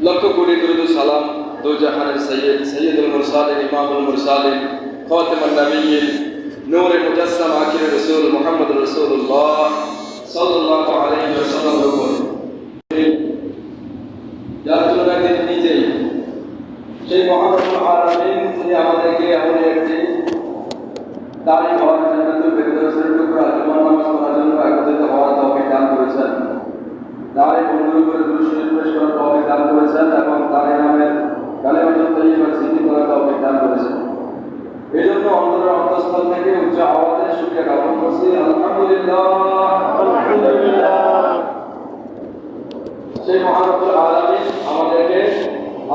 লক্ষ কোটি দরুদ সালাম দো জাহানের সৈয়দ সৈয়দুল মুরসালিন ইমামুল মুরসালিন খাতামুন নবিয়্যিন নূরে মুজাসসাম আখির রাসূল মুহাম্মদুর রাসূলুল্লাহ সাল্লাল্লাহু আলাইহি ওয়াসাল্লামের উপর যার তুলনা তিনি নিজেই সেই মহানুল আলামিন তিনি আমাদেরকে এমন একটি দাঁড়িয়ে হওয়ার জান্নাতুল ফেরদৌসের টুকরা জুমার নামাজ পড়ার জন্য একত্রিত হওয়ার তার এই বন্ধুর উপরে দুরূদ শরীফ পেশ করার তৌফিক দান করেছেন এবং তার নামের কালেমাতুত তাইয়্যিবা জিকির করার তৌফিক দান করেছেন। এই জন্য অন্তরের অন্তঃস্থল থেকে উচ্চ আওয়াজে শুকরিয়া জ্ঞাপন করছি, আলহামদুলিল্লাহ আলহামদুলিল্লাহ। সেই মহান রব্বুল আলামিন আমাদেরকে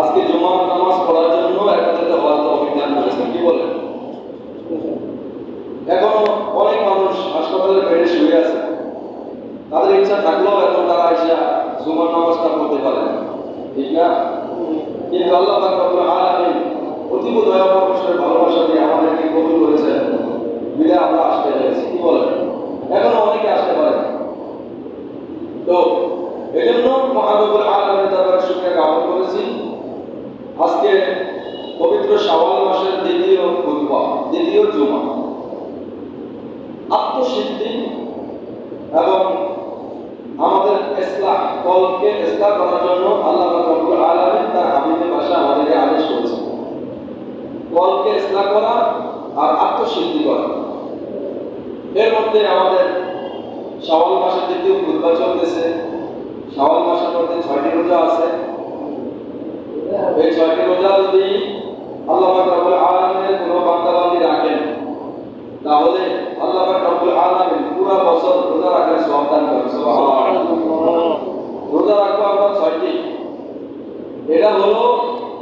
আজকে জুমার নামাজ পড়ার জন্য একত্রিত হওয়ার তৌফিক দান করেছেন। কি বলেন? এখনো অনেক মানুষ হাসপাতালের বেডে শুয়ে আছে, তাদের ইচ্ছা থাকলেও এখন তারা এসে জুমার নামাজটা পড়তে পারে না, ঠিক না? কিন্তু আল্লাহ পাক রব্বুল আলামিন অতীব দয়া পরমেশ্বরের ভালোবাসা দিয়ে আমাদেরকে কবুল করেছেন, বিধায় আমরা আসতে পেরেছি। কি বলেন? এখনো অনেকে আসতে পারে না। তো এই জন্য মহান রব্বুল আলামিনের দরবারে শুকরিয়া জ্ঞাপন করেছি। আজকে পবিত্র শাওয়াল মাসের দ্বিতীয় খুতবা, দ্বিতীয় জুমা। আত্মসিদ্ধি এবং আমাদের ইসলাহ, কলকে ইসলাহ করার জন্য আল্লাহ পাক রব্বুল আলামিন তার হাবিবের ভাষায় আমাদেরকে আদেশ করেছেন। কলকে ইসলাহ করা আর আত্মসিদ্ধি করা। এর মধ্যে আমাদের শাওয়াল মাসের দ্বিতীয় খুতবা চলতেছে। শাওয়াল মাসের মধ্যে 6টি রোজা আছে। এই 6টি রোজা যদি আল্লাহ পাক রব্বুল আলামিনের কোনো বান্দা-বান্দী রাখেন, তাহলে আল্লাহ পাক রব্বুল আলামিন পুরো বছর রোজা রাখার সওয়াব দান করেন। সুবহানাল্লাহ। রোজা রাখবো আমরা 6টি। এটা হলো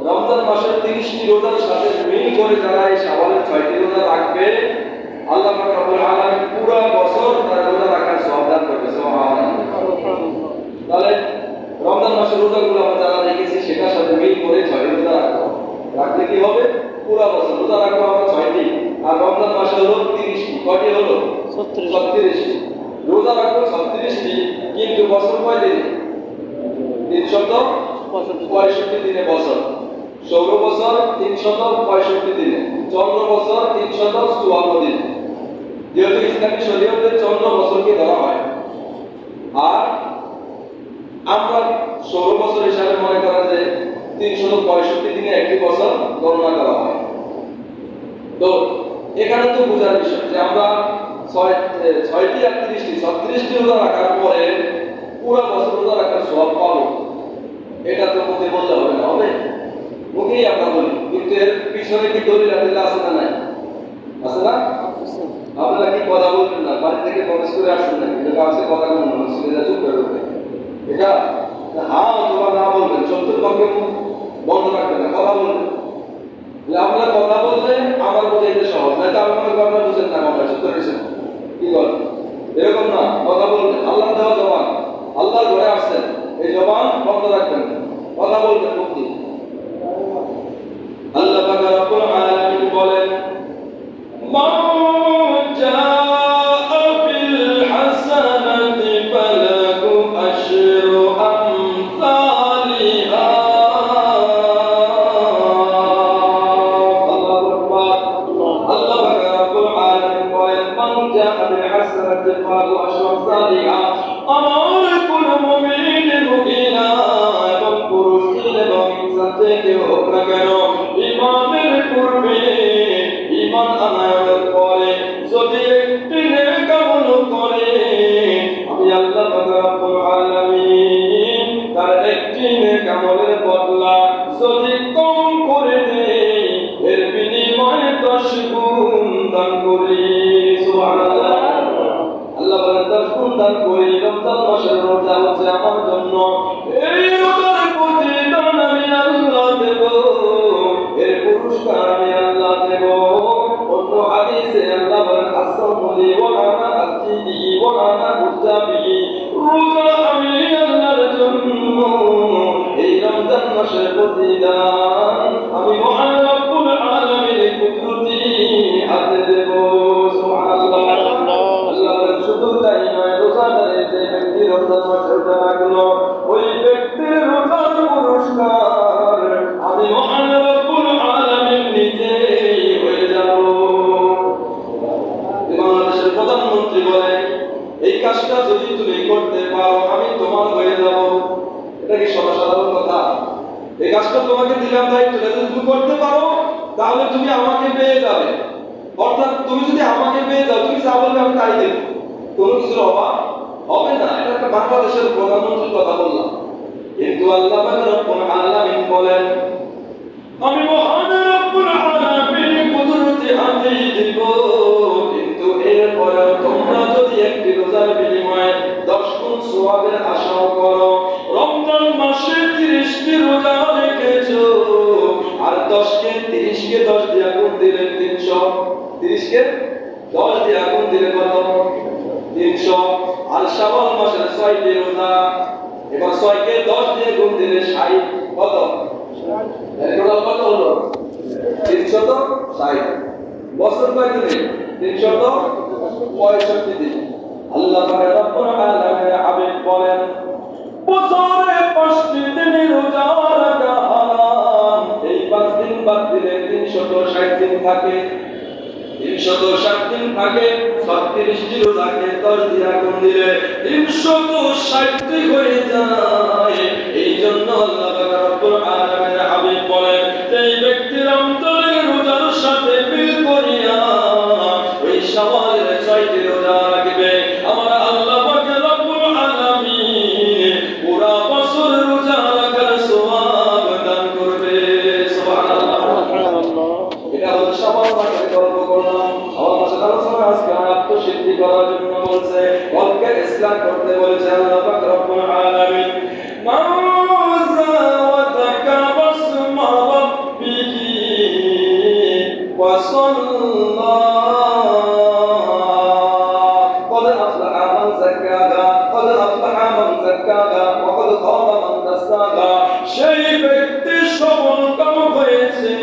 রমজান মাসের 30টি রোজার সাথে মিল করে যারা এই শাওয়ালের 6টি রোজা রাখবে, আল্লাহ পাক রব্বুল আলামিন পুরো বছর তার রোজা রাখার সওয়াব দান করবে। সুবহানাল্লাহ। তাহলে রমজান মাসের রোজাগুলো আমরা যারা রেখেছি সেটার সাথে মিল করে 6টি রোজা রাখবো। রাখলে কি হবে? পুরো বছর রোজা রাখবো আমরা 6টি, আর রমজান মাসে হলো 30টি। কয়টি হলো? 36টি। রোজা রাখবো 36টি, কিন্তু বছর কয় দিন? 365 দিনে বছর। সৌর বছর 365 দিনে, চন্দ্র বছর 354 দিন। যেহেতু ইসলামী শরীয়তে চন্দ্র বছরকে ধরা হয়, আর আমরা সৌর বছর হিসাবে মনে করা যে 365 দিনে একটি বছর গণনা করা হয়। তো এখানে তো বোঝার বিষয় যে আমরা 6টি আর 30টি 36টি রোজা রাখার পরে পুরো বছর রোজা রাখার সওয়াব পাবো, এটা তো মুখে বললে হবে না। হবে? মুখেই আমরা বলি, কিন্তু এর পিছনে কি দলিল আছে না? নাই আছে না? আপনারা কি কথা বলবেন না? বাড়ি থেকে প্রবেশ করে আসছেন নাকি? এটা আছে কথা বলুন না, সেটা চুপ করে উঠবে। এটা হ্যাঁ অথবা না বলবেন, চতুর পক্ষে বন্ধ রাখবেন না, কথা বলবেন। আপনারা কথা বললে আমার বোঝাইতে সহজ, নাইতো আমি মনে করি আপনারা বুঝেন না, আমরা চুপ করেছেন। কি বল? এরকম না, কথা বলবেন। আল্লাহ দেওয়া জবান, আল্লাহর ঘরে আসছেন, এই জবান বন্ধ রাখবেন, কথা বলবেন মুক্তি। আল্লাহ পাক রব্বুল আলামিন বলেন, মান জাআ বিল হাসানাতি ফালাহু আশরু আমসালিহা। আল্লাহু আকবার। আল্লাহ পাক রব্বুল আলামিন বলেন, মান জাআ বিল হাসানাতি ফালাহু আশরু আমসালিহা। আমার কোন মুমিন মুমিনা এবং পুরুষ এবং ইনসান থেকে হোক না কেন, ঈমানের পূর্বে ঈমান আনার পরে যদি একটি নেক আমল করে, আমি আল্লাহ পাক রব্বুল আলামিন তার একটি নেক আমলের বদলা যদি কম করে দেই, এর বিনিময়ে 10 গুণ দান করি। সুবহানাল্লাহ। আল্লাহ বলেন 10 গুণ দান করি। রমজান মাসের রোজা হচ্ছে আমার জন্য, এই রোজার প্রতিদান আমি আল্লাহ দেব, এর পুরস্কার আমি আল্লাহ দেব। অন্য হাদিসে আল্লাহ বলেন, আসসামুলি ওয়া আনা আসজিদি ওয়া আনা মুজাবি। রোজা আমি আল্লাহর জন্য, এই রমজান মাসের প্রতিদান আমি মহান রব্বুল আলামিনের কুদরতি হাতে দেব। সুবহানাল্লাহ। আল্লাহ শুধু তাই নয়, রোজাদারের যে ব্যক্তি রমজান মাসে রোজা রাখলো, ওই ব্যক্তির রোজার পুরস্কার আমি মহান রব্বুল আলামিন নিজেই হয়ে যাব। বাংলাদেশের প্রধানমন্ত্রী বলেন, এই কাজটা যদি তুমি করতে পারো আমি তোমার হয়ে যাব। এটা কি সর্বসাধারণ কথা? এই কাজটা তোমাকে দিলাম দায়িত্বটা, যদি তুমি করতে পারো তাহলে তুমি আমাকে পেয়ে যাবে। অর্থাৎ তুমি যদি আমাকে পেয়ে যাও, তুমি যা বলবে আমি তাই দেব, কোনো কিছুর অভাব হবে না। এটা একটা বাংলাদেশের প্রধানমন্ত্রীর কথা বললাম, কিন্তু আল্লাহ পাক রব্বুল আলামিন বলেন আমি মহান রব্বুল আলামিন কুদরতি হাতে দিব, কিন্তু এরপরেও তোমরা যদি একটি রোজার বিনিময়ে 10 গুণ সওয়াবের আশা করো, রমজান মাসে 30টি রোজা রেখেছো আর 10 কে 10 দিয়ে গুণ দিলে 300, 30 কে 10 দিয়ে গুণ দিলে কত? 300। আর শাওয়াল মাসের 6টি রোজা, এবার 6 কে 10 দিয়ে গুণ দিলে 60, কত? টোটাল কত হলো? 360। বছর কয় দিনে? 365 দিন। আল্লাহ পাক রব্বুল আলামিন হাবিব বলেন বছরে 5টি দিন রোজা রাখা হারাম, এই 5 দিন বাদ দিলে 360 দিন থাকে। 360 দিন থাকে, 36টি রোজাকে 10 দিয়ে গুণ দিলে 360 হয়ে যায়। এই জন্য আল্লাহ পাক রব্বুল আলামিন হাবিব বলেন এই ব্যক্তির অন্তরে রোজার সাথে মিল করিয়া ওই শাওয়ালের 6টি রোজা রাখবে, আমরা আল্লাহ পাক রব্বুল আলামিন পুরা বছর রোজা রাখার সওয়াব দান করবে। সুবহানাল্লাহ। এটা হলো শাওয়াল মাসের গল্প করলাম। শাওয়াল মাসের আলোচনা আজকে আত্মসিদ্ধি করার জন্য বলছে, কলকে ইসলাম করতে বলেছে আল্লাহ পাক রব্বুল আলামিন সেই ব্যক্তি সফল কাম হয়েছে,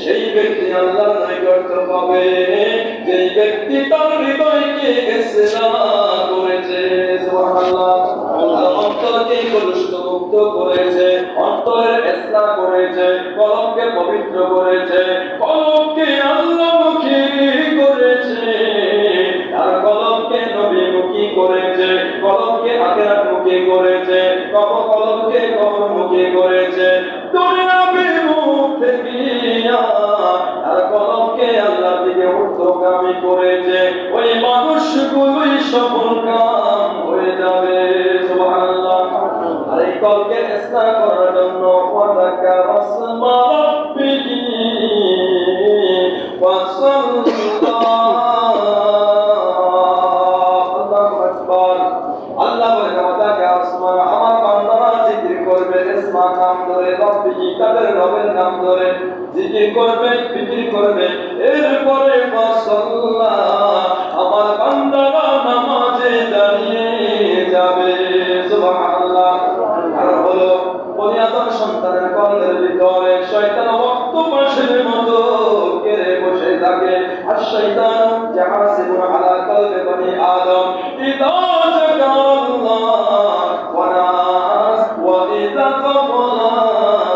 সেই ব্যক্তি আল্লাহর নৈকট্য পাবে, যেই ব্যক্তি তার হৃদয়কে ইসলাম করেছে। সুবহানাল্লাহ। অন্তরকে কলুষিত মুক্ত করেছে, অন্তরের ইসলাম করেছে, কলবকে পবিত্র করেছে, কলবকে আল্লাহমুখী করেছে, আর কলবকে নবীমুখী করেছে, কলবকে আখিরাতমুখী করেছে, কলবকে কবরমুখী করেছে, দুনিয়াবি মুখ থেকে আর কলবকে আল্লাহর দিকে ঊর্ধ্বগামী করেছে, ওই মানুষগুলোই সফল কাম হয়ে যাবে। সুবহানাল্লাহ। আর এই কলকে ইসলাম করার জন্য ওয়াদাকার আসমা রাব্বিহি ওয়া সাল্লাল্লাহু আল্লাহু আকবার। আল্লাহ বলে ওয়াদাকা আসমা, আমার বান্দারা জিকির করবে ইসমা নাম ধরে, রাব্বিহি তাদের রবের নাম ধরে জিকির করবে, ফিকির করবে, এরপরে ওয়া সাল্লাল্লাহ আমার বান্দারা নামাজে দাঁড়িয়ে যাবে। সুবহানাল্লাহ। আর হলো বনিয়াদম সন্তানের কলের ভিতরে শয়তান ওয়াক্ত পাশের মতো কেড়ে বসে থাকে। আর শয়তান জাহাসিবুন আলা কলবে বনি আদম ইদা যাকাল্লাহ ওয়া নাস ওয়া ইদা কাবলা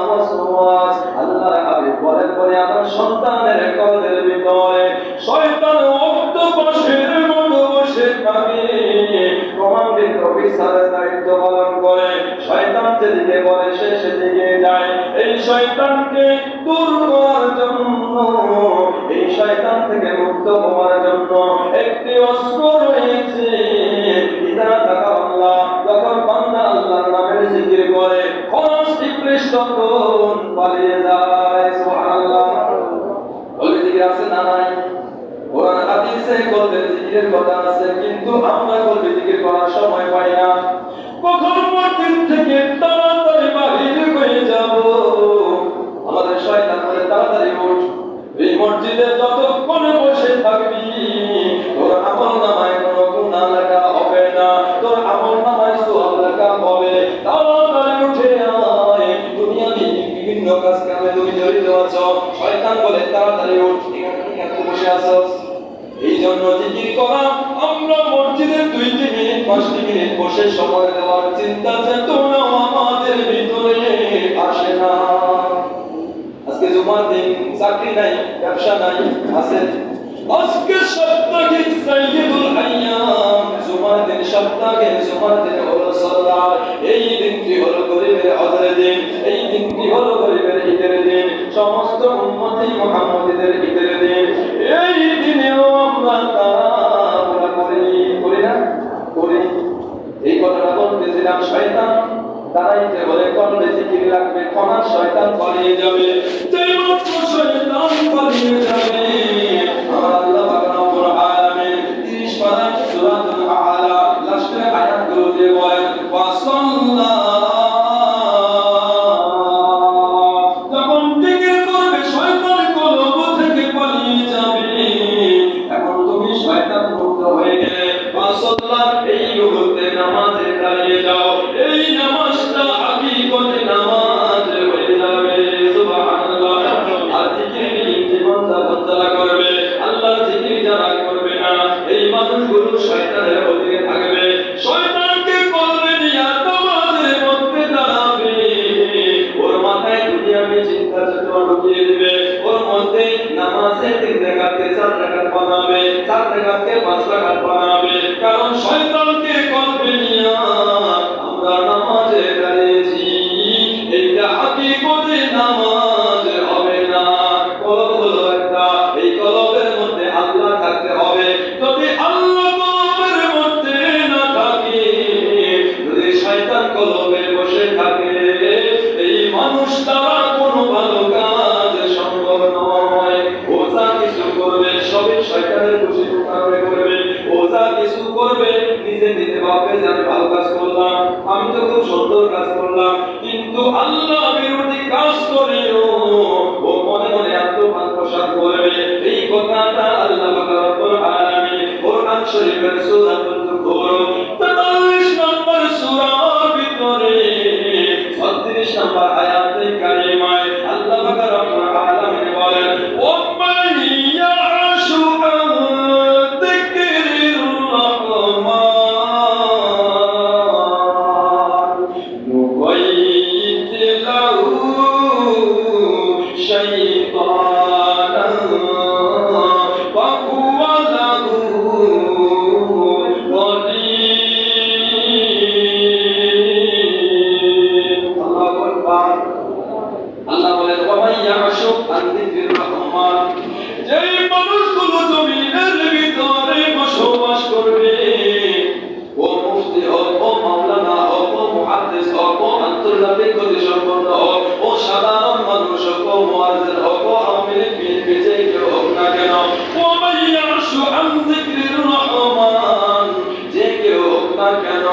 ওয়াসওয়াস। আল্লাহর হাবিব বলেন বনিয়াদম সন্তানের কলের ভিতরে শয়তান ওয়াক্ত পাশের মতো বসে থাকে, কমান্ডিং অফিসারের দায়িত্ব পালন করে, শয়তান যেদিকে বলে সে সেদিকে যায়। এই শয়তানকে দূর করার জন্য, এই শয়তান থেকে মুক্ত হওয়ার জন্য একটি অস্ত্র রয়েছে। ইদা তাকাল্লাহ, যখন বান্দা আল্লাহর নামের জিকির করে খরচ ইবলিস তখন পালিয়ে যায়। সুবহানাল্লাহ। বলে জিকির আছে না নাই? কোরআন হাদিসে কলবের জিকিরের কথা আছে, কিন্তু আমরা কলবে জিকির করার সময় পাই না। কখন মসজিদ থেকে তাড়াতাড়ি বাহির হয়ে যাব, আমাদের শয়তান বলে তাড়াতাড়ি উঠ, এই মসজিদে যতক্ষণ বসে থাকবি তোর আমল নামায় কোনো গুনাহ লেখা হবে না, তোর আমল নামায় সওয়াব লেখা হবে। তাড়াতাড়ি উঠে আয়, দুনিয়াবি বিভিন্ন কাজ কামে তুমি জড়িত আছো, শয়তান বলে তাড়াতাড়ি উঠ, এখানে বসে আছো। এই জন্য জিকির করা, আমরা মসজিদে 2 মিনিট 5 মিনিট বসে সময় দেওয়ার চিন্তা চেতনা আমাদের ভিতরে আসে না। আজকে জুমার দিন, চাকরি নাই, ব্যবসা নাই, আছে আজকে সাপ্তাহিক সাইয়্যিদুল আইয়াম, জুমার দিন সপ্তাহে জুমার দিন হলো সালাহ, এই দিনটি হলো গরিবের হজের দিন, এই দিনটি হলো গরিবের ঈদের দিন, সমস্ত উম্মতি মুহাম্মাদীদের ঈদের দিন। এই দিনেও আমরা তাড়াহুড়া করি না? করি। এই করতেছিলাম, শয়তান দাঁড়াইতে হলে কলবে জিকির লাগবে, ক্ষমা শয়তান পালিয়ে যাবে। যেই মাত্র শয়তান পালিয়ে যাবে, আমার আল্লাহ পাক রব্বুল আলামিন 30 পারা সূরাতুল আ'লা লাস্টের আয়াতগুলো দিয়ে বলেন ওয়াসাল্লা, যখন জিকির করবে শয়তান কলব থেকে পালিয়ে যাবে। এখন তুমি শয়তান মুক্ত হয়ে গেলে ওয়াসাল্লা, এই মুহূর্তে নামাজে দাঁড়িয়ে যাও, এই নামাজটা হাকিকতে নামাজ হয়ে যাবে। সুবহানাল্লাহ। আর জিকির জীবন যাপন করবে, আল্লাহর জিকির যারা করবে না, এই মানুষগুলো শয়তানের অধীনে থাকবে, শয়তানকে কলবে নিয়ে নামাজের মধ্যে দাঁড়াবে, ওর মাথায় দুনিয়াবি চিন্তা চেতনা ঢুকিয়ে দিবে, ওর মধ্যে নামাজের 3 রাকাতকে 4 রাকাত বানাবে, 4 রাকাতকে 5 রাকাত বানাবে, কারণ শয়তানকে কলবে নিয়ে আমরা নামাজে দাঁড়িয়েছি। এইটা হাকিকতে নামাজ হবে না। কলব হলো একটা, এই কলবের মধ্যে আল্লাহ থাকতে হবে। যদি আল্লাহ কলবের মধ্যে না থাকে, যদি শয়তান কলবে বসে থাকে, এই মানুষ দ্বারা কোনো ভালো কাজ সম্ভব নয়। ও যা কিছু করবে সবই শয়তানের খুশি কারণে করবে, ও যা কিছু করবে নিজে নিজে ভাববে যে আমি ভালো কাজ করলাম, আমি তো খুব সুন্দর কাজ করলাম, কিন্তু আল্লাহ বিরোধী কাজ করেও ও মনে মনে আত্মপ্রসাদ করবে। এই কথাটা আল্লাহ পাক রব্বুল আলামিন কোরআন শরীফের সূরাতুল যুখরুফ 43 নম্বর সূরার ভিতরে 36 নম্বর আয়াতে কারিমায় আল্লাহ পাক রব্বুল আলামিন বলেন ওয়া মান ইয়াশু আন যিকরির রহমান নুকাইয়িদ লাহু শাইতানান ওয়া হুয়া লাহু ওয়ালিয়্যুন। আল্লাহু আকবার। আল্লাহ বলেন ওয়া মান ইয়াশু আন যিকরির রহমান, যেই মানুষগুলো জমিনের ভিতরে বসবাস করবে, ও মুফতি হোক, ও মাওলানা হোক, ও মুহাদ্দিস হোক, ও আন্তর্জাতিক গতিসম্পন্ন হোক, ও সাধারণ মানুষ হোক, ও মুয়াজ্জিন হোক, ও আওয়ামী লীগ বিএনপি যে কেউ হোক না কেন, ওয়া মান ইয়াশু আন যিকরির রহমান, যে কেউ হোক না কেন,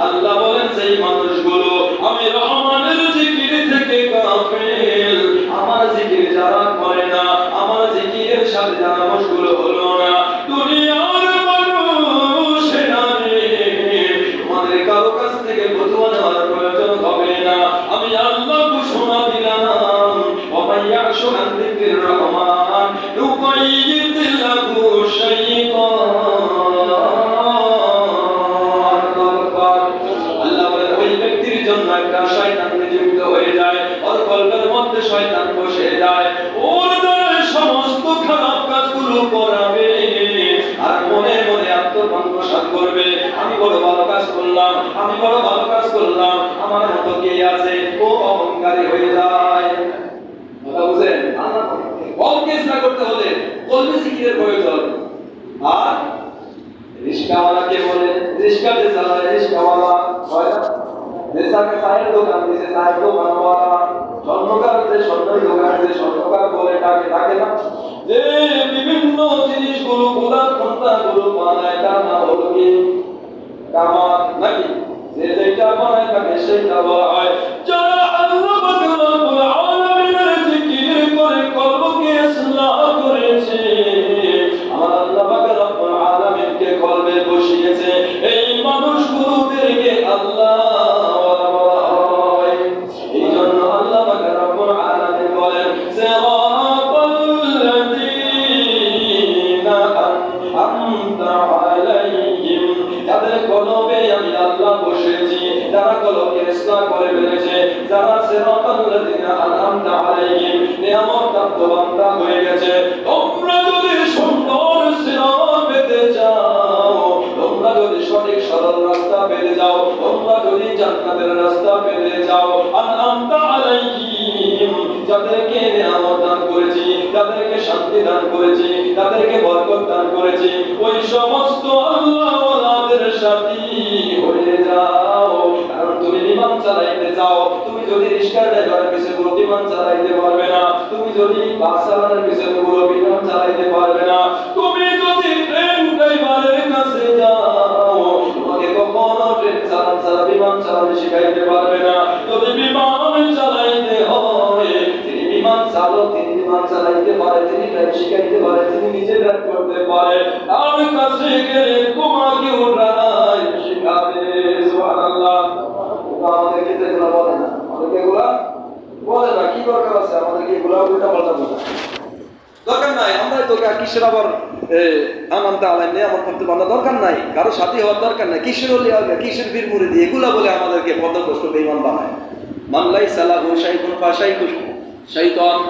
আল্লাহ বলেন সেই মানুষগুলো আমি রহমানের জিকির থেকে গাফিল, আমার জিকির যারা করে না, আমার জিকিরের সাথে যারা মশগুল হলো না, দুনিয়ার মানুষ তোমাদের কারো কাছ থেকে ফতোয়া নেওয়ার প্রয়োজন হবে না। আমি আল্লাহ ঘোষণা দিলাম ওয়া মান ইয়াশু আন যিকরির রহমান নুকাইয়িদ লাহু শাইতানান। আল্লাহ বলেন ওই ব্যক্তির জন্য একটা শয়তান নিযুক্ত হয়ে যায়, ওর কলবের মধ্যে শয়তান বসে যায়, ওর দ্বারা সমস্ত খারাপ কাজগুলো করাবে, আর মনে মনে আত্মপ্রসাদ করবে আমি বড় ভালো কাজ করলাম, আমি বড় ভালো কাজ করলাম, আমার মতো কে আছে, ও অহংকারী হয়ে যায়। কথা বুঝেন? কলকে ইসলাম করতে হলে কলবে জিকিরের প্রয়োজন। আর রিস্কাওয়ালাকে বলে, রিস্কা যে চালায় রিস্কাওয়ালা হয় না, রিস্কাকে চায়ের দোকান দিছে চায়ের দোকানওয়ালা, স্বর্ণকার যে স্বর্ণের দোকান যে স্বর্ণকার বলে ডাকে, ডাকে না, যে বিভিন্ন জিনিসগুলো গোলাপ ঘন্টাগুলো বানায়, তার নাম হলো কি কামাত নাকি, যে যেটা বানায় থাকে সেইটা বলা হয়। যারা আল্লাহ পাক রব্বুল আলামিনের জিকির করে কলবকে ইসলাহ করেছে, আমার আল্লাহ পাক রব্বুল আলামিনকে কলবে বসিয়েছে, এই মানুষগুলোদেরকে আল্লাহ বলা হয়। এই জন্য আল্লাহ পাক রব্বুল আলামিন বলেন সিরাতাল্লাযীনা আন'আমতা আলাইহিম, যাদের কলবে আমি আল্লাহ বসেছি, যারা কলবকে ইসলাহ করে ফেলেছে, যারা সিরাতাল্লাযীনা আন'আমতা আলাইহিম নিয়ামত প্রাপ্ত বান্দা হয়ে গেছে। তোমরা যদি সুন্দর সিরাত পেতে চাও, তোমরা যদি সঠিক সরল রাস্তা পেতে যাও, তোমরা যদি জান্নাতের রাস্তা পেতে চাও, আন'আমতা আলাইহিম, যাদেরকে নিয়ামত দান করেছি, যাদেরকে শান্তি দান করেছি, যাদেরকে বরকত দান করেছি, ওই সমস্ত আল্লাহ ওয়ালাদের সাথী হয়ে যাও। চালাইতে চাও, তুমি যদি রিক্সার ড্রাইভারের পিছনে পুরো বিমান চালাইতে পারবে না, তুমি যদি বাস চালানোর পিছনে পুরো বিমান চালাইতে পারবে না, তুমি যদি ট্রেন ড্রাইভারের কাছে যাও, তোমাকে কখনো ট্রেন চালান ছাড়া বিমান চালানো শিখাইতে পারবে না। যদি বিমান চালাইতে হয়, তিনি বিমান চালক, তিনি বিমান চালাইতে পারে, তিনি ড্রাইভ শিখাইতে পারে, তিনি নিজে ড্রাইভ করতে পারে, তার কাছে গেলে তোমাকে ড্রাইভ শিখাবে। সুবহানাল্লাহ। আমাদেরকে তো এগুলো বলে না, আমাদেরকে এগুলা বলে না। কি দরকার আছে আমাদেরকে এগুলা উল্টা পাল্টা বলা? দরকার নাই। আমরা তোকে কিসের আবার আনন্দ আলাই নিয়ে আমার করতে পারলে দরকার নাই, কারো সাথী হওয়ার দরকার নাই। কিসের হলে হবে, কিসের বীর মুড়ি দিয়ে এগুলা বলে আমাদেরকে পদভ্রষ্ট বেঈমান বানায়। মানলাই সালাহু শাইখুন ফাশাইখু শাইতান।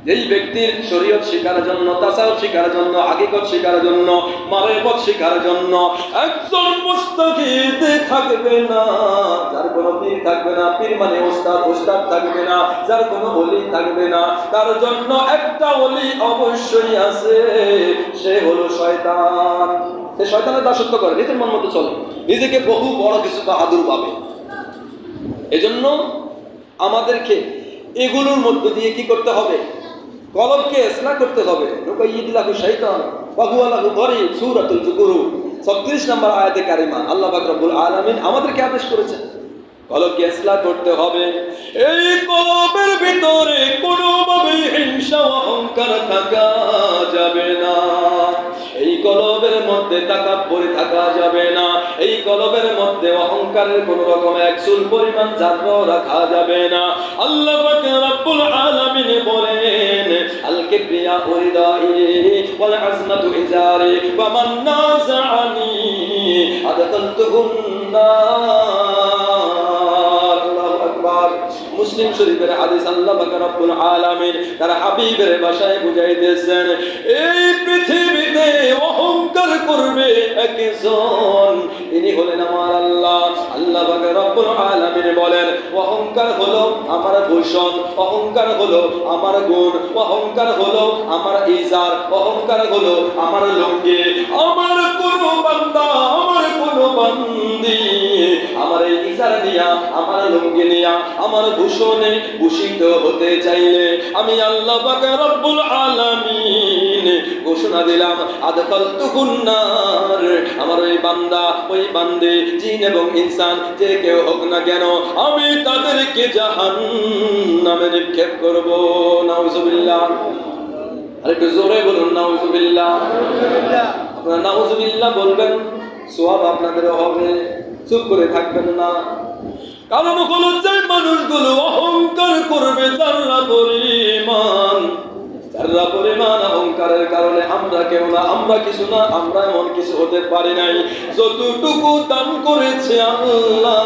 যেই ব্যক্তির শরীয়ত শিকারের জন্য, তাসাউফ শিকারের জন্য, হাকিকত শিকারের জন্য, মারিফত শিকারের জন্য একজন মুস্তাকিদ থাকবে না, যার কোনো পীর থাকবে না, পীর মানে ওস্তাদ, ওস্তাদ থাকবে না, যার কোনো ওলি থাকবে না, তার জন্য একটা ওলি অবশ্যই আছে, সে হলো শয়তান। সে শয়তানের দাসত্ব করে, নিজের মন মতো চলে, নিজেকে বহু বড় কিছু বাহাদুর ভাবে। এজন্য আমাদেরকে এগুলোর মধ্য দিয়ে কি করতে হবে? কলবকে ইসলাহ করতে হবে। নুকাইয়িদুল্লাহু শাইতান ওয়া হুয়া লাহু গরিব, সূরাতুল জুকুরু 36 নম্বর আয়াতে কারিমা আল্লাহ পাক রব্বুল আলামিন আমাদেরকে আদেশ করেছেন কলবকে ইসলাহ করতে হবে। এই কলবের ভিতরে কোনোভাবে হিংসা ও অহংকার থাকা যাবে না। এই কলবের মধ্যে তাকাব্বুরি থাকা যাবে না। এই কলবের মধ্যে অহংকারের কোন রকম এক চুল পরিমাণ জাররা রাখা যাবে না। আল্লাহ পাক রব্বুল আলামিন বলেন, আল কিবরিয়া উরিদাই ওয়াল আজমাতু ইজারি ওয়া মান নাযাআনি আদখালতুহুন নার। আল্লাহু আকবার। মুসলিম শরীফের হাদিস। আল্লাহ পাক রব্বুল আলামিন তার হাবিবের ভাষায় বুঝাইতেছেন, এই পৃথিবীতে অহংকার করবে একজন, তিনি হলেন আমার আল্লাহ। আল্লাহ পাক রব্বুল আলামিন বলেন, অহংকার হলো আমার ভূষণ, অহংকার হলো আমার গুণ, অহংকার হলো আমার ইজার, অহংকার হলো আমার লুঙ্গি। আমার কোন বান্দা, আমার কোন বান্দি আমার এই ইজার নিয়া, আমার লুঙ্গি নিয়া, আমার ভূষণে ভূষিত হতে চাইলে আমি আল্লাহ পাক রব্বুল আলামিন ঘোষণা দিলাম, আদখালতুহুন নার। আমার ওই বান্দা, ওই বান্দে, জিন এবং ইনসান যে কেউ হোক না কেন, আমি তাদেরকে জাহান্নামে নিক্ষেপ করব। নাউজুবিল্লাহ। আরেকটু জোরে বলুন নাউজুবিল্লাহ। আপনারা নাউজুবিল্লাহ বলবেন, সওয়াব আপনাদেরও হবে। চুপ করে থাকবেন না। কারণ হলো যে মানুষগুলো অহংকার করবে যারা পরিমাণ, যারা পরিমাণ অহংকারের কারণে আমরা কেউ না, আমরা কিছু না, আমরা এমন কিছু হতে পারি নাই। যতটুকু দান করেছে আল্লাহ,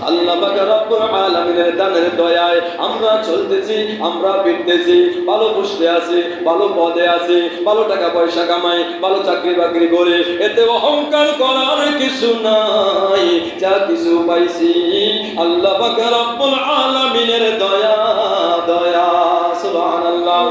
আল্লাহ পাক রব্বুল আলামিনের দানের দয়ায় আমরা চলতেছি, আমরা ফিরতেছি, ভালো পুষতে আছি, ভালো পদে আছি, ভালো টাকা পয়সা কামাই, ভালো চাকরি বাকরি করে, এতে অহংকার করার কিছু নাই। যা কিছু পাইছি আল্লাহ পাক রব্বুল আলামিনের দয়া, দয়া। সুবহানাল্লাহ।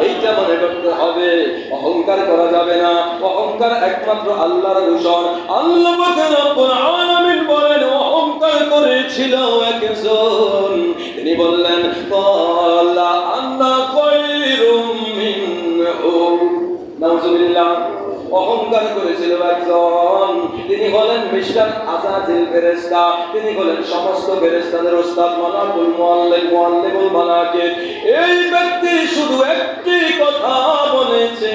এইটা মনে করতে হবে, অহংকার করা যাবে না। অহংকার একমাত্র আল্লাহর ভূষণ। আল্লাহ পাক রব্বুল আলামিন বলেন, অহংকার করেছিল একজন, তিনি বললেন, ক্বালা আনা খায়রুম মিনহু। নাউজুবিল্লাহ। অহংকার করেছিল একজন, তিনি হলেন মিস্টার আযাজিল ফেরেশতা, তিনি হলেন সমস্ত ফেরেশতাদের ওস্তাদ, মালাকুল মুআল্লিমুল মালাইকা। এই ব্যক্তি শুধু একটি কথা বলেছে,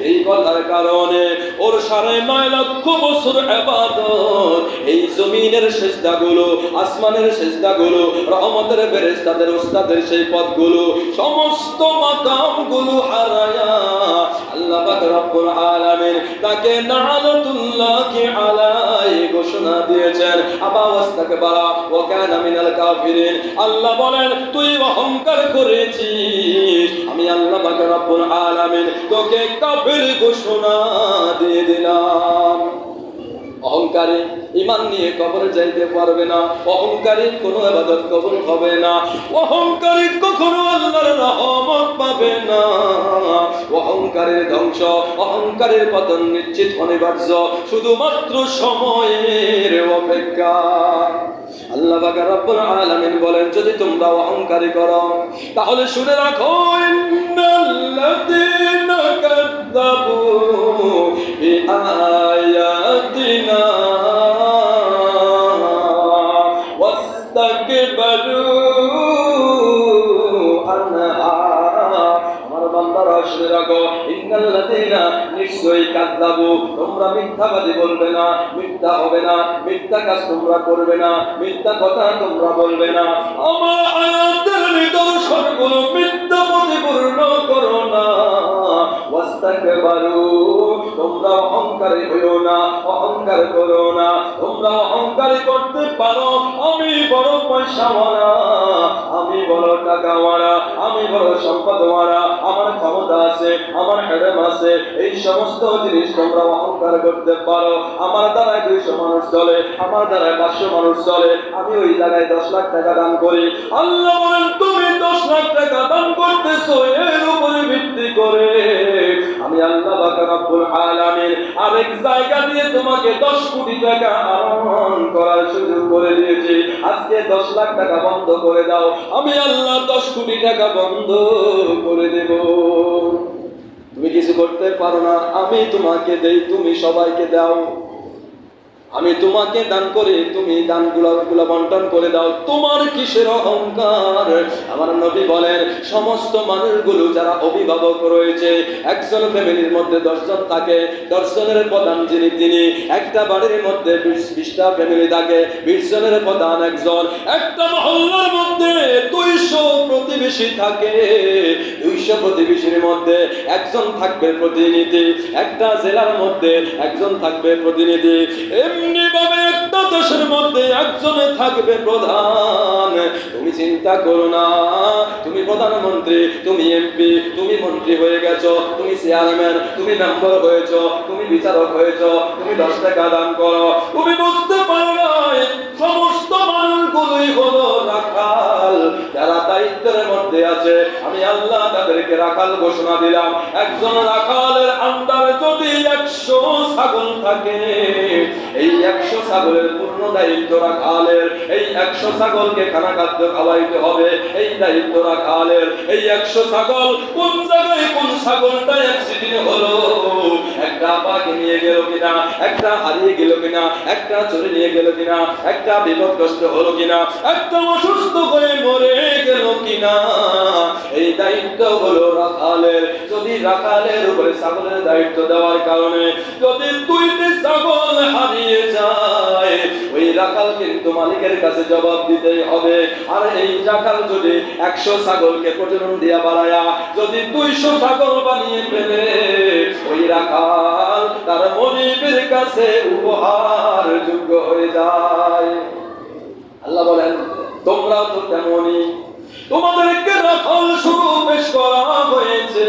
এই কথার কারণে ওর 9.5 লক্ষ বছর ইবাদত, এই জমিনের সিজদাগুলো, আসমানের সিজদাগুলো, রহমতের ফেরেশতাদের ওস্তাদের সেই পদগুলো, সমস্ত মাকামগুলো হারায়া আল্লাহ পাক রব্বুল আলামিন তাকে নাআলাতুল্লাহি আলাইহি ঘোষণা দিয়েছেন, আবা ওয়াস্তাকবারা ওয়া কানা মিনাল কাফিরিন। আল্লাহ বলেন, তুই অহংকার করেছিস, আমি আল্লাহ পাক রব্বুল আলামিন তোকে কাফির ঘোষণা দিয়ে দিলাম। অহংকারী ঈমান নিয়ে কবরে যাইতে পারবে না। অহংকারী কোনো ইবাদত কবুল হবে না। অহংকারী কখনো আল্লাহর রহমত পাবে না। অহংকারের ধ্বংস, অহংকারের পতন নিশ্চিত অনিবার্য, শুধুমাত্র সময়ের অপেক্ষা। আল্লাহ পাক রব্বুল আলামিন বলেন যদি তোমরা অহংকারী করো তাহলে শুনে রাখো ইন্নাল্লাযীনা কাযযাবু বিআয়াতিনা ওয়াস্তাকবারু আনহা। আমার বান্দারা শুনে রাখো ইন্নাল্লাযীনা নিশ্চয়ই কাযযাবু তোমরা মিথ্যাবাদী বলবে না, মিথ্যা হবে না, মিথ্যা কাজ তোমরা করবে না, মিথ্যা কথা তোমরা বলবে না, আমার আয়াতের নিদর্শনগুলো মিথ্যা পরিপূর্ণ করো না। ওয়াস্তাকবারু তোমরা অহংকারী হইও না, অহংকার করো না। তোমরা অহংকারী করতে পারো আমি বড় পয়সাওয়ালা, আমি বড় টাকাওয়ালা, আমি বড় সম্পদওয়ালা, আমার ক্ষমতা আছে, আমার হেডম আছে, এই সমস্ত জিনিস তোমরা অহংকার করতে পারো। আমার দ্বারায় 200 মানুষ চলে, আমার দ্বারায় 500 মানুষ চলে, আমি ওই জায়গায় 10 লাখ টাকা দান করি। আল্লাহ বলেন তুমি 10 লাখ টাকা দান করতেছো এর উপরে ভিত্তি করে আমি আল্লাহ পাক রব্বুল আলামিন আরেক জায়গা দিয়ে তোমাকে 10 কোটি টাকা আরোহণ করার সুযোগ করে দিয়েছি। আজকে 10 লাখ টাকা বন্ধ করে দাও, আমি আল্লাহ 10 কোটি টাকা বন্ধ করে দেব। তুমি কিছু করতে পারো না, আমি তোমাকে দেই, তুমি সবাইকে দাও। আমি তোমাকে দান করে তুমি দানগুলো বন্টন করে দাও, তোমার কিসের অহংকার? আমার নবী বলেন সমস্ত মানুষগুলো যারা অভিভাবক রয়েছে, একজন ফ্যামিলির মধ্যে 10 জন থাকে, 10 জনের প্রধান যিনি তিনি, একটা বাড়ির মধ্যে 20টা ফ্যামিলি থাকে, 20 জনের প্রধান একজন, একটা মহল্লার মধ্যে 200 প্রতিবেশী থাকে, 200 প্রতিবেশীর মধ্যে একজন থাকবে প্রতিনিধি, একটা জেলার মধ্যে একজন থাকবে প্রতিনিধি, এমনি ভাবে একটা দেশের মধ্যে একজনে থাকবে প্রধান। তুমি চিন্তা করো না, তুমি প্রধানমন্ত্রী, তুমি এমপি, তুমি মন্ত্রী হয়ে গেছো, তুমি চেয়ারম্যান, তুমি মেম্বার হয়েছো, তুমি বিচারক হয়েছো, তুমি 10 টাকা দান করো, তুমি বুঝতে পারো না সমস্ত মানুষগুলোই হলো রাখাল, যারা দায়িত্বের মধ্যে আছে। আমি আল্লাহ তাদেরকে রাখাল ঘোষণা দিলাম। একজন রাখালের আন্ডারে যদি 100 ছাগল থাকে, এই 100 ছাগলের পূর্ণ দায়িত্ব রাখালের। এই 100 ছাগলকে খানা খাদ্য খাওয়াইতে হবে, এই দায়িত্ব রাখালের। এই 100 ছাগল কোন জায়গায় কোন ছাগলটা অ্যাক্সিডেন্ট হলো, একটা পাকে নিয়ে গেল কিনা, একটা হারিয়ে গেল কিনা, একটা চুরি নিয়ে গেল কিনা, একটা বিপদগ্রস্ত হলো কিনা, একটা অসুস্থ হয়ে মরে গেল কিনা, এই দায়িত্ব হলো রাখালের। যদি রাখালের উপরে ছাগলের দায়িত্ব দেওয়ার কারণে যদি 2টি ছাগল হারিয়ে যায়, ওই রাখাল কিন্তু মালিকের কাছে জবাব দিতেই হবে। আর এই রাখাল যদি 100 ছাগলকে প্রজনন দিয়া বাড়ায়া যদি 200 ছাগল বানিয়ে ফেলে, ওই রাখাল তার মালিকের কাছে উপহার যোগ্য হয়ে যায়। আল্লাহ বলেন তোমরা তো তেমনই, তোমাদেরকে রাখাল স্বরূপ পেশ করা হয়েছে,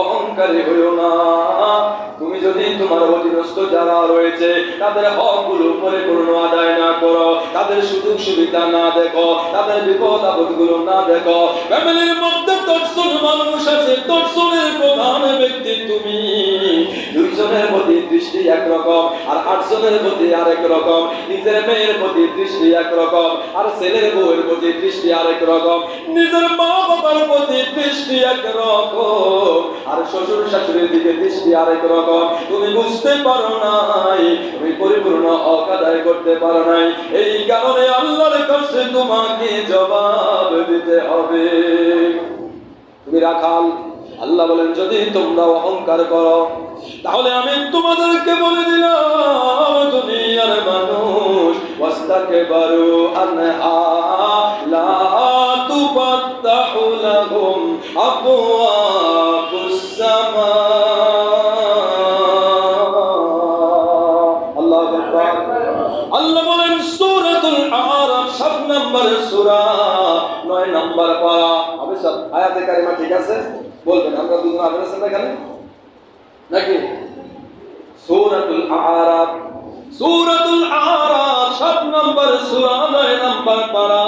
অহংকারী হইও না। তুমি যদি তোমার অধীনস্থ যারা রয়েছে তাদের হকগুলো পরিপূর্ণ আদায় না করো, তাদের সুযোগ সুবিধা না দেখো, তাদের বিপদ আপদগুলো না দেখো। ফ্যামিলির মধ্যে 10 জন মানুষ আছে, 10 জনের প্রধান ব্যক্তি তুমি। 2 জনের প্রতি দৃষ্টি একরকম, আর 8 জনের প্রতি আরেক রকম। নিজের মেয়ের প্রতি দৃষ্টি একরকম, আর ছেলের বউয়ের প্রতি দৃষ্টি আরেক রকম। নিজের মা বাবার প্রতি দৃষ্টি একরকম, আর শ্বশুর শাশুড়ির দিকে দৃষ্টি আরেক রকম। তুমি বুঝতে পারো নাই, তুমি পরিপূর্ণ হক আদায় করতে পারো নাই, এই কারণে আল্লাহর কাছে তোমাকে জবাব দিতে হবে। তুমি রাখাল। আল্লাহ বলেন যদি তোমরা অহংকার করো তাহলে আমি তোমাদেরকে বলে দিলাম দুনিয়ার মানুষ ওয়াস্তাকবারু আনহা লা তুফাত্তাহু লাহুম আবওয়াবুস সামা। আল্লাহু আকবার। আল্লাহ বলেন সূরাতুল আরাফ 7 নম্বর সূরা 9 নম্বর পারা। আমি সব আয়াতে কারিমা ঠিক আছে বলবেন, আমরা দুজন আগে আছেন এখানে নাকি? সূরাতুল আরাফ, সূরাতুল আরাফ 7 নম্বর সূরা 9 নম্বর পারা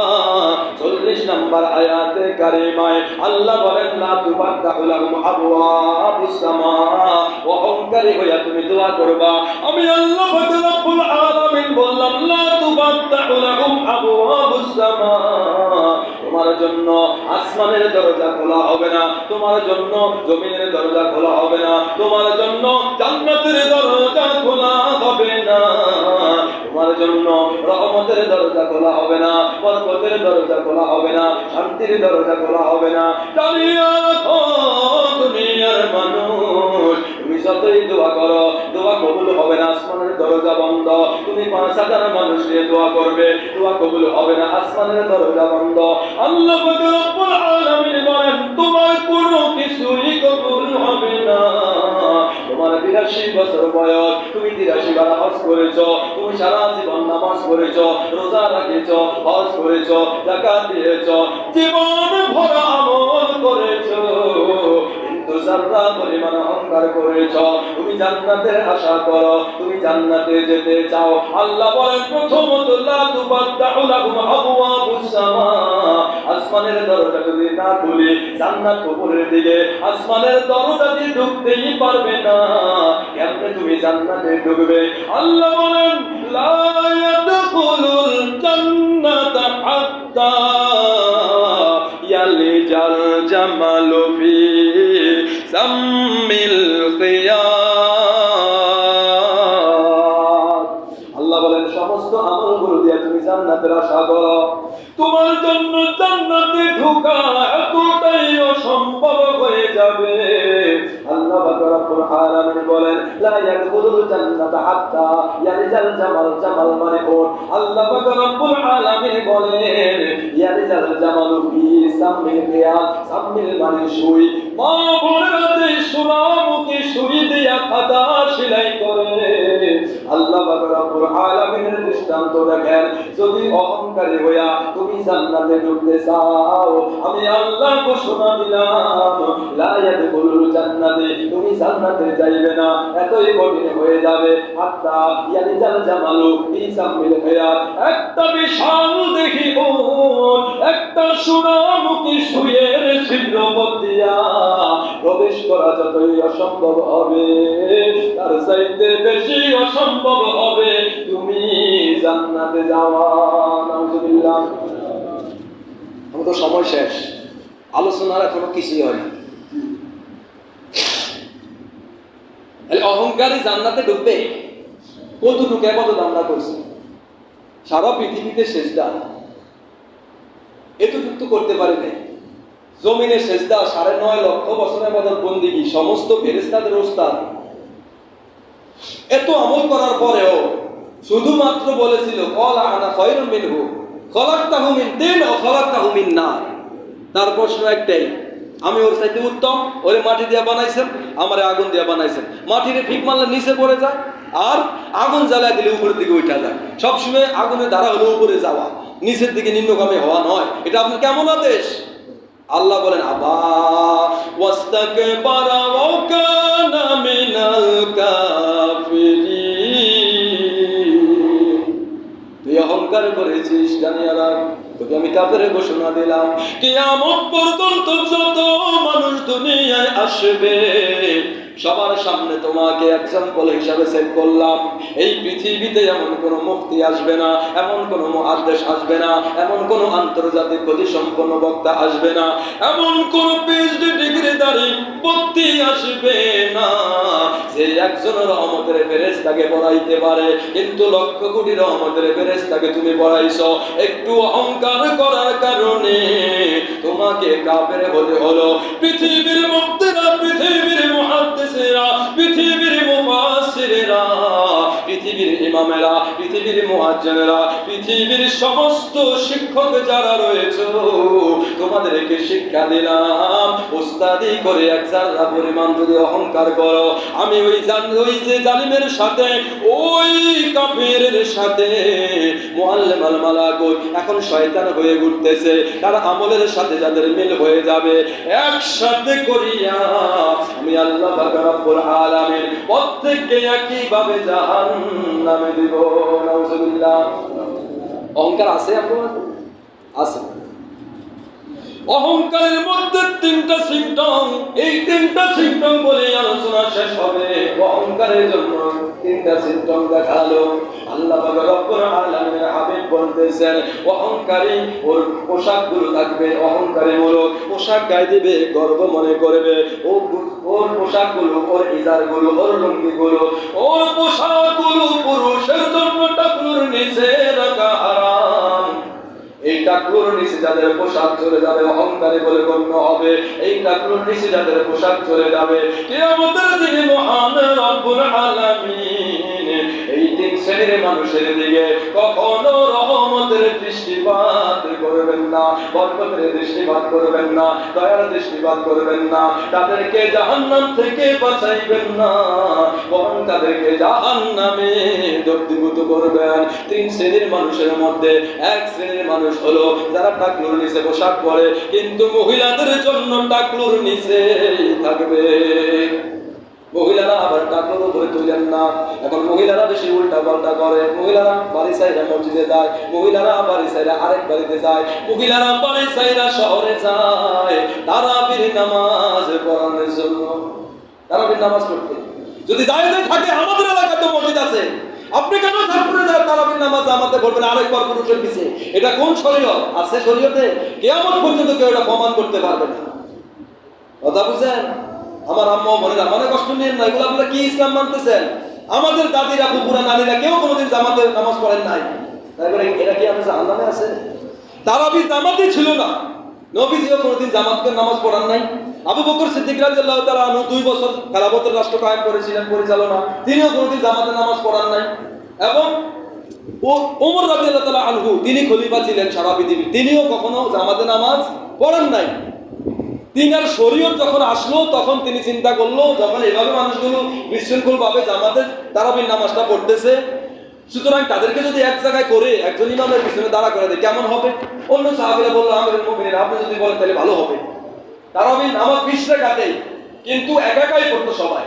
40 নম্বর আয়াতে কারিমায় আল্লাহ বলেন লা তুফাত্তাহু লাহুম আবওয়াবুস সামা। অহংকারী হইয়া তুমি দোয়া করবা, আমি আল্লাহ রব্বুল আলামিন বললাম লা তুফাত্তাহু লাহুম আবওয়াব জন্য আসমানের দরজা খোলা হবে না, তোমার জন্য জমিনের দরজা খোলা হবে না, তোমার জন্য জান্নাতের দরজা খোলা হবে না, তোমার জন্য রহমতের দরজা খোলা হবে না, বরকতের দরজা খোলা হবে না, শান্তির দরজা খোলা হবে না। জানিয়া রাখো দুনিয়ার মানুষ, তুমি যতই দোয়া করো দোয়া কবুল হবে না, আসমানের দরজা বন্ধ। তুমি ৫,০০০ মানুষ নিয়ে দোয়া করবে, দোয়া কবুল হবে না, আসমানের দরজা বন্ধ। আল্লাহ পাক রব্বুল আলামিন বলেন তোমার কোনো কিছুই কবুল হবে না। তোমার ৮২ বছর বয়স, তুমি ৮৩ বার হজ করেছো, তুমি সারা জীবন নামাজ পড়েছো, রোজা রাখেছো, হজ করেছো, যাকাত দিয়েছো, জীবন ভরা আমল করেছো, কিন্তু যারা পরিমাণ অহংকার করেছো। তুমি জান্নাতের আশা করো, তুমি জান্নাতে যেতে চাও। আল্লাহ বলেন প্রথমত লা তুফাত্তাহু লাহুম আবওয়াবুস সামা, আসমানের দরজা যদি না খুলি জান্নাত উপরের দিকে, আসমানের দরজা দিয়ে ঢুকতেই পারবে না, কেমনে তুমি জান্নাতে ঢুকবে? আল্লাহ বলেন লা ইয়াদখুলুল জান্নাতা হাত্তা ইয়ালিজাল জামালু ফি সাম্মিল খিয়াত। আল্লাহ বলেন সমস্ত আমলগুলো দিয়ে তুমি জান্নাতের আশা করো, তোমার জন্য জান্নাতে ঢোকা এতটাই অসম্ভব হয়ে যাবে। আল্লাহ পাক রব্বুল আলামিন বলেন লা ইয়াদখুলুল জান্নাতা হাত্তা ইয়ালিজাল জামাল, জামাল মানে কোন? আল্লাহ পাক রব্বুল আলামিন বলেন ইয়ালিজাল জামালু ফি সাম্মিল খিয়াত, সাম্মিল মানে সুই। মা বোনেরা যে সোনামুখী সুই দিয়া খাতা সেলাই করে, আল্লাহ পাক রব্বুল আলামিনের দৃষ্টান্ত দেখেন। যদি অহংকারী হইয়া তুমি জান্নাতে ঢুকতে চাও, আমি আল্লাহ ঘোষণা দিলাম লা ইয়াদখুলুল জান্নাতে, তুমি জান্নাতে যাইবে না, এতই কঠিন হয়ে যাবে। হাত্তা ইয়ালিজাল জামালু ফি সাম্মিল খিয়াত, একটা বিশাল দেখি উট একটা সোনামুখী সুইয়ের ছিদ্র দিয়া প্রবেশ করা যতই অসম্ভব হবে, তার চাইতে বেশি অসম্ভব হবে তুমি জান্নাতে যাওয়া। নাউজুবিল্লাহ। আমার তো সময় শেষ, আলোচনার এখনো কিছুই হয় না। অহংকারী জান্নাতে ঢুকবে? কতটুকু আবাদত আমরা করছি? সারা পৃথিবীতে সেজদা এতটুকু তো করতে পারি নাই। জমিনে সেজদা ৯.৫ লক্ষ বছরের আবাদত বন্দেগী, সমস্ত ফেরেশতাদের ওস্তাদ। এত আমল করার পরেও শুধুমাত্র বলেছিল ক্বালা আনা খায়রুম মিনহু খলাকতাহু মিন তিন ওয়া খলাকতাহু মিন নার। তার প্রশ্ন একটাই, আমি ওর চাইতে উত্তম, ওরে মাটি দিয়ে বানাইছেন, আমারে আগুন দিয়ে বানাইছেন। মাটিরে ঠিক মারলে নিচে পড়ে যায়, আর আগুন জ্বালায় দিলে উপরের দিকে উঠা যায়। সবসময় আগুনের ধারা হলো উপরে যাওয়া, নিচের দিকে নিম্নগামী হওয়া নয়। এটা আপনার কেমন আদেশ? আল্লাহ বলেন আবা ওয়াস্তাকবারা ওয়া কানা মিনাল কাফিরিন। তুই অহংকার করেছিস, জানিয়া রাখ তোকে আমি কাফের ঘোষণা দিলাম। কিয়ামত পর্যন্ত যত মানুষ দুনিয়ায় আসবে সবার সামনে তোমাকে এক্সাম্পল হিসাবে সেট করলাম। এই পৃথিবীতে এমন কোনো মুফতি আসবে না, এমন কোনো মুহাদ্দিস আসবে না, এমন কোনো আন্তর্জাতিক খ্যাতি সম্পন্ন বক্তা আসবে না, এমন কোন পিএইচডি ডিগ্রিধারী ব্যক্তি আসবে না যে একজন রহমতের ফেরেশতাকে পড়াইতে পারে। কিন্তু লক্ষ কোটি রহমতের ফেরেশতাকে তুমি পড়াইছো, একটু অহংকার করার কারণে তোমাকে কাফের হতে হলো। পৃথিবীর মুফতিরা, পৃথিবীর মুহাদ্দিসেরা, পৃথিবীর মুফাসসিরেরা, পৃথিবীর ইমামেরা, পৃথিবীর মুয়াজ্জিনেরা, পৃথিবীর সমস্ত শিক্ষক যারা রয়েছে তোমাদেরকে শিক্ষা দিলাম, উস্তাদি করে এক জাররা পরিমাণ যদি অহংকার করো, আমি ওই যে জালিমের সাথে, ওই কাফেরের সাথে মুআল্লিমাল মালাকুত এখন শয়তান হয়ে ঘুরতেছে, তার আমলের সাথে যাদের মিল হয়ে যাবে একসাথে করিয়া আমি আল্লাহ পাক রব্বুল আলামিন প্রত্যেককে একইভাবে জাহান্নামে দিব। নাউজুবিল্লাহ। অহংকার আছে আপনার? আছে। অহংকারের মধ্যে ৩টা সিম্পটম, এই ৩টা সিম্পটম বলে আলোচনা শেষ হবে। অহংকারের জন্য ৩টা সিম্পটম দেখালো। আল্লাহ পাক রব্বুল আলামিনের হাবিব বলতেছেন অহংকারী ওর পোশাকগুলো থাকবে অহংকারীমূলক পোশাক গায়ে দিবে, গর্ব মনে করবে। ওর পোশাকগুলো, ওর ইজারগুলো, ওর লুঙ্গিগুলো, ওর পোশাকগুলো পুরুষের জন্য টাকলুর নিচে রাখা হারাম। এই টাকলুর নিচে যাদের পোশাক চলে যাবে অহংকারী বলে গণ্য হবে। এই টাকলুর নিচে যাদের পোশাক চলে যাবে কিয়ামতের দিনে মহান রব্বুল আলামিন এই তিন শ্রেণীর মানুষের দিকে কখনো রহমতের দৃষ্টিপাত করবেন না, বরকতের দৃষ্টিপাত করবেন না, দয়ার দৃষ্টিপাত করবেন না। তাদেরকে জাহান্নাম থেকে বাঁচাইবেন না, বরং তাদেরকে জাহান্নামে দগ্ধীভূত করবেন। তিন শ্রেণীর মানুষের মধ্যে এক শ্রেণীর মানুষ হলো যারা টাকলুর নিচে পোশাক পরে কিন্তু মহিলাদের জন্য টাকলুর নিচে থাকবে। মহিলারা আবার টাকলুর উপরে তুলেন না। এখন মহিলারা বেশি উল্টা পাল্টা করে। মহিলারা বাড়ি সাইরা মসজিদে যায়, মহিলারা বাড়ি সাইরা আরেক বাড়িতে যায়, মহিলারা বাড়ি সাইরা শহরে যায় তারাবির নামাজ পড়ানোর জন্য। তারাবির নামাজ পড়তে যদি জায়েজ থাকে, আমাদের এলাকায় তো মসজিদ আছে, আপনি কেন ঝাড়পুরে যায় তারাবির নামাজ জামাতে পড়বেন আরেকবার পুরুষের পিছে? এটা কোন শরীয়ত আছে? শরীয়তে কিয়ামত পর্যন্ত কেউ এটা প্রমাণ করতে পারবে না। কথা বুঝেন? আমার আম্মা বোনেরা মনে কষ্ট নিয়েন না, এগুলো আপনারা কি ইসলাম মানতেছেন? আমাদের দাদিরা, ফুপুরা, নানিরা কেউ কোনোদিন জামাতে নামাজ পড়েন নাই, তাই বলে এটা কি আমাদের জাহান্নামে আছে? তারাবি জামাতে ছিল না, নবীজিও কোনোদিন জামাতকে নামাজ পড়ান নাই। আবু বকর সিদ্দিক রাদিয়াল্লাহু তাআলা আনহু 2 বছর খেলাফতের রাষ্ট্র কায়েম করেছিলেন, পরিচালনা, তিনিও কোনোদিন জামাতে নামাজ পড়ান নাই। এবং ওমর রাদিয়াল্লাহু তাআলা আনহু, তিনি খলিফা ছিলেন সারা পৃথিবীর, তিনিও কখনো জামাতে নামাজ পড়ান নাই। তিনার শরীয়ত যখন আসলো তখন তিনি চিন্তা করলো, যখন এভাবে মানুষগুলো বিশৃঙ্খল ভাবে জামাতে তারাবির নামাজটা পড়তেছে, সুতরাং তাদেরকে যদি এক জায়গায় করে একজন ইমামের পিছনে দাঁড়া করে দেয় কেমন হবে? অন্য সাহাবীরা বললো, আমিরুল মুমিনিন আপনি যদি বলেন তাহলে ভালো হবে। তারাবির নামাজ 20 রাকাতেই, কিন্তু একাই পড়তো সবাই।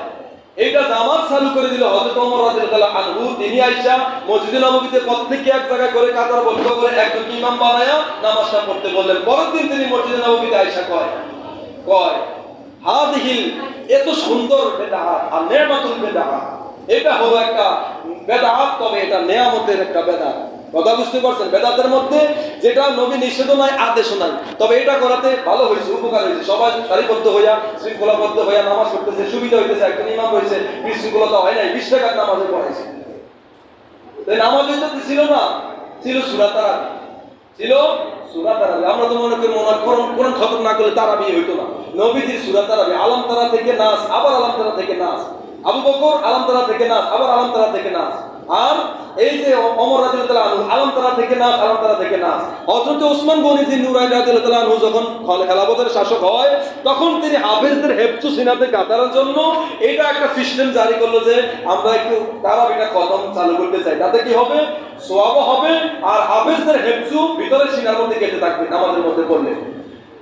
এইটা জামাত চালু করে দিল হযরত ওমর রাদিয়াল্লাহু আনহু। তিনি আয়েশা মসজিদে নববীতে প্রত্যেককে এক জায়গায় করে কাতার বন্ধ করে একজন ইমাম বানায়া নামাজটা পড়তে বললেন। পরের দিন তিনি মসজিদে নববীতে আয়েশা কয় হাদিহিল, এত সুন্দর বেদাত আর নেয়ামতুল বেদাত, এটা হলো একটা বেদাত, তবে এটা নেয়ামতের একটা বেদাত। কথা বুঝতে পারছেন? বেদাতের মধ্যে যেটা নবী নিষেধও নাই আদেশও নাই, তবে এটা করাতে ভালো হয়েছে, উপকার হয়েছে। সবাই সারিবদ্ধ হইয়া শৃঙ্খলাবদ্ধ হইয়া নামাজ পড়তেছে, সুবিধা হইতেছে। একজন ইমাম হয়েছে, বিশৃঙ্খলতা হয় নাই, 20 রাকাত নামাজে পড়াইছে। তাই নামাজ হইতে ছিল না, ছিল সূরা তারাবি, ছিল সূরা তারাবি। আমরা তো মনে করি কোরআন খতম না করলে তারাবি হইতো না। নবীজির সূরা তারাবি, আলাম তারা থেকে নাস, আবার আলাম তারা থেকে নাস। আবু বকর আলাম তারা থেকে নাস, আবার আলাম তারা থেকে নাস। আর এই যে ওমর রাদিয়াল্লাহু আনহু আলাম তারা থেকে নাস, আলাম তারা থেকে নাস। হযরত ওসমান গনি নুরাইন রাদিয়াল্লাহু আনহু যখন খেলাফতের শাসক হয়, তখন তিনি হাফেজদের হেফজু সিনাতে কাতারের জন্য এটা একটা সিস্টেম জারি করলো যে আমরা একটু তারাবিটা খতম চালু করতে চাই, তাতে কি হবে? সওয়াব হবে, আর হাফেজদের হেফজু ভিতরে সিনার মধ্যে কেটে থাকবে নামাজের মধ্যে পড়লে।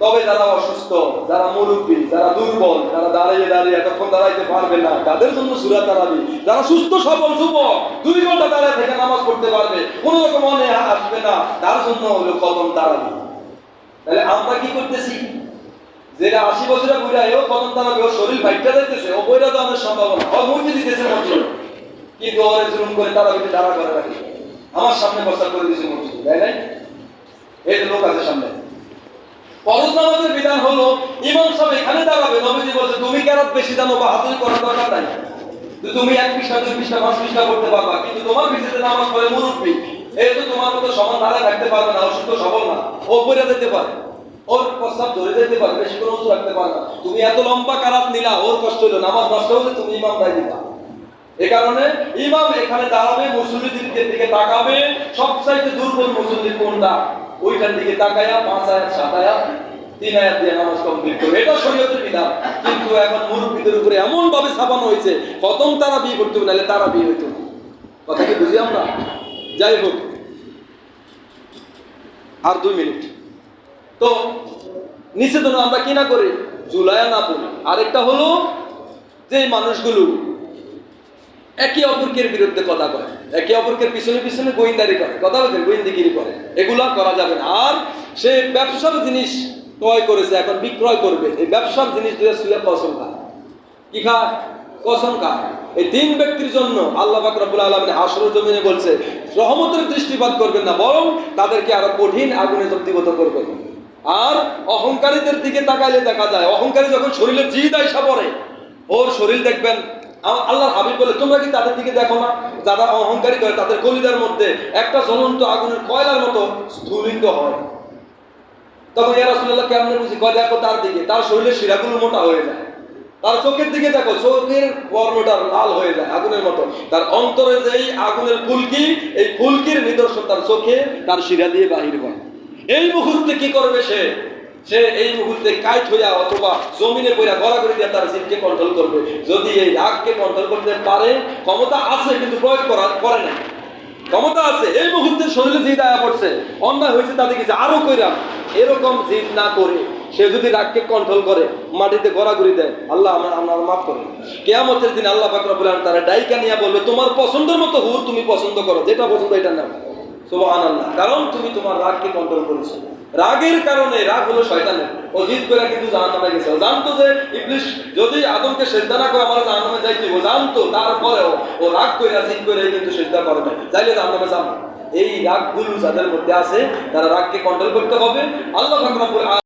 তবে যারা অসুস্থ, যারা মুরব্বী, যারা দুর্বল, যারা দাঁড়িয়ে দাঁড়িয়ে এতক্ষণ দাঁড়াইতে পারবে না, তাদের জন্য সূরা তারাবি। যারা সুস্থ সবল যুবক 2 ঘন্টা দাঁড়িয়ে থেকে নামাজ পড়তে পারবে, কোনো রকম মনে আসবে না, তার জন্য হলো খতম তারাবি। তাহলে আমরা কি করতেছি? যেটা 80 বছরের বুড়া এও খতম তারাবি, ওর শরীর ভাইটা যাইতেছে, ও বইরা দানের সম্ভাবনা, ও মুরগি দিতেছে মসজিদ, কিন্তু ওরে জুলুম করে তারাবিতে দাঁড়া করে রাখি। আমার সামনে বসা করে দিয়েছে মসজিদ, তাই নাই? এই যে লোক আছে সামনে। ফরজ নামাজের বিধান হলো ইমাম সাহেব এখানে দাঁড়াবে, নবীজি বলেছে তুমি কেরাত বেশি জানো বা হাতুড়ি করার দরকার নাই, তুমি 1 পৃষ্ঠা 2 পৃষ্ঠা 5 পৃষ্ঠা করতে পারবা, কিন্তু তোমার পিছনে নামাজ পড়ে মুরব্বী, এই তো তোমার মতো সমান দাঁড়ায় থাকতে পারবে না, অসুস্থ সবল না, ও পড়ে যেতে পারে, ওর প্রস্তাব ধরে যেতে পারে, বেশি কোনো উঁচু রাখতে পারে না। তুমি এত লম্বা কারাত নিলা, ওর কষ্ট হলো, নামাজ নষ্ট হলে তুমি ইমাম দায় দিবা। এই কারণে ইমাম এখানে দাঁড়াবে, মুসল্লিদের দিকে তাকাবে, সবচাইতে দুর্বল মুসল্লি কোনটা ওইটার দিকে তাকায়া 5 আয়াত 7 আয়াত 3 আয়াত দিয়ে নামাজ কমপ্লিট করবে, এটা শরীয়তের বিধান। কিন্তু এখন মুরব্বীদের উপরে এমন ভাবে ছাপানো হয়েছে খতম তারাবি করতে হবে, নাহলে তারাবি হইতো না। কথা কি বুঝি আমরা? যাই হোক, আর 2 মিনিট। তো নিষেধ আমরা কি না করি? জুলাইয়া না পড়ি। আরেকটা হলো যে মানুষগুলো একে অপরকে বিরুদ্ধে কথা কয়, একে অপরকে পিছনে পিছনে গোয়েন্দারি করে, কথা বলছেন, গোয়েন্দাগিরি করে, এগুলা করা যাবে না। আর সে ব্যবসার জিনিস ক্রয় করেছে, এখন বিক্রয় করবে, এই ব্যবসার জিনিস দিয়ে সুয়া ফসল খায়। কি খায়? কসম কার? এই তিন ব্যক্তির জন্য আল্লাহ পাক রব্বুল আলামিন হাশরের জমিনে বলছে রহমতের দৃষ্টিপাত করবেন না, বরং তাদেরকে আরো কঠিন আগুনে দগ্ধীভূত করবেন। আর অহংকারীদের দিকে তাকাইলে দেখা যায়, অহংকারী যখন শরীরে জিদ আইসা পড়ে, ওর শরীর দেখবেন, আল্লাহর হাবিব বলে তোমরা কি তাদের দিকে দেখো না যারা অহংকারী করে, তাদের কলিজার মধ্যে একটা জ্বলন্ত আগুনের কয়লার মতো স্ফুলিঙ্গ হয়। তখন ইয়া রাসূলুল্লাহ কেমনে বুঝি? কয় দেখো তার দিকে, তার শরীরের শিরাগুলো মোটা হয়ে যায়। তার চোখের দিকে দেখো, চোখের বর্ণটা লাল হয়ে যায় আগুনের মতো। তার অন্তরে যেই আগুনের ফুলকি, এই ফুলকির নিদর্শন তার চোখে, তার শিরা দিয়ে বাহির হয়। এই মুহূর্তে কি করবে সে? সে এই মুহূর্তে কাইট হইয়া অথবা জমিনে পড়া গড়াগড়ি দিয়ে তার জিদকে কন্ট্রোল করবে। যদি এই রাগকে কন্ট্রোল করতে পারে, ক্ষমতা আছে কিন্তু প্রয়োগ করে না। ক্ষমতা আছে, এই মুহূর্তে শরীরে জিদ আয়া পড়ছে, অন্যায় হয়েছে তাদের কিছু আরো কইরা, এরকম জিদ না করে সে যদি রাগকে কন্ট্রোল করে, মাটিতে গড়াগড়ি দেয়, আল্লাহ আমরা মাফ করেন। কিয়ামতের দিন আল্লাহ পাক রব্বুল আলামিন তারা ডাইকা নিয়ে বলবে তোমার পছন্দের মতো হুর তুমি পছন্দ করো, যেটা পছন্দ এটা নাও। সুবহানাল্লাহ। কারণ তুমি তোমার রাগকে কন্ট্রোল করেছো। রাগের কারণে, রাগ হলো শয়তানের, ও জিদ করে কিন্তু জাহান্নামে গেছে। ও জানতো যে ইবলিস যদি আদমকে সিজদা না করে আমার জাহান্নামে যাইতে, ও জানতো, তারপরেও ও রাগ করে জিদ করে কিন্তু সিজদা করে না, চাইলে জাহান্নামে যাবে। এই রাগগুলো যাদের মধ্যে আছে তারা রাগকে কন্ট্রোল করতে হবে। আল্লাহ পাক রব্বুল